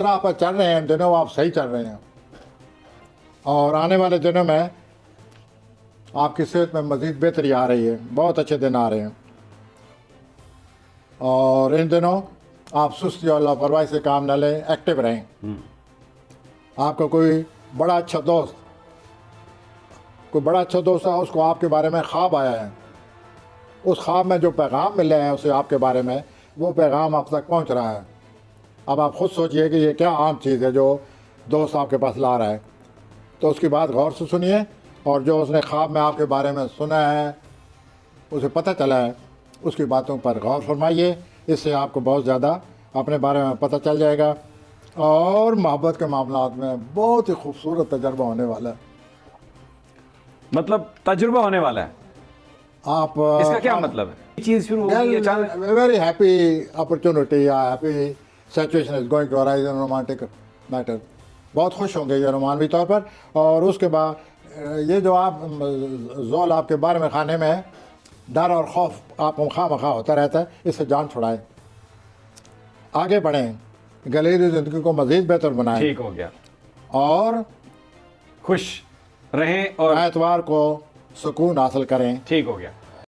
राह पर चल रहे हैं इन दिनों, आप सही चल रहे हैं और आने वाले दिनों में आपकी सेहत में मज़ीद बेहतरी आ रही है, बहुत अच्छे दिन आ रहे हैं। और इन दिनों आप सुस्ती और लापरवाही से काम न लें, एक्टिव रहें। आपका कोई बड़ा अच्छा दोस्त है, उसको आपके बारे में ख्वाब आया है, उस ख्वाब में जो पैगाम मिले हैं उसे आपके बारे में, वो पैगाम आप तक पहुंच रहा है। अब आप खुद सोचिए कि ये क्या आम चीज़ है जो दोस्त आपके पास ला रहा है। तो उसकी बात गौर से सुनिए और जो उसने ख्वाब में आपके बारे में सुना है, उसे पता चला है, उसकी बातों पर गौर फरमाइए। इससे आपको बहुत ज़्यादा अपने बारे में पता चल जाएगा और मोहब्बत के मामलात में बहुत ही खूबसूरत तजर्बा होने वाला है। मतलब तजुर्बा होने वाला है, आप इसका क्या मतलब है? ये चीज शुरू होगी अचानक। वेरी हैप्पी अपॉर्चुनिटी या happy situation is going to arise in romantic matter. बहुत खुश होंगे ये रोमानवी तौर पर। और उसके बाद ये जो आप ज़ोल आपके बारे में खाने में है, डर और खौफ आपको खामखा होता रहता है, इससे जान छुड़ाएं, आगे बढ़ें, गलीरी ज़िंदगी को मज़ीद बेहतर बनाएं। ठीक हो गया। और खुश रहें और एतवार को सुकून हासिल करें। ठीक हो गया।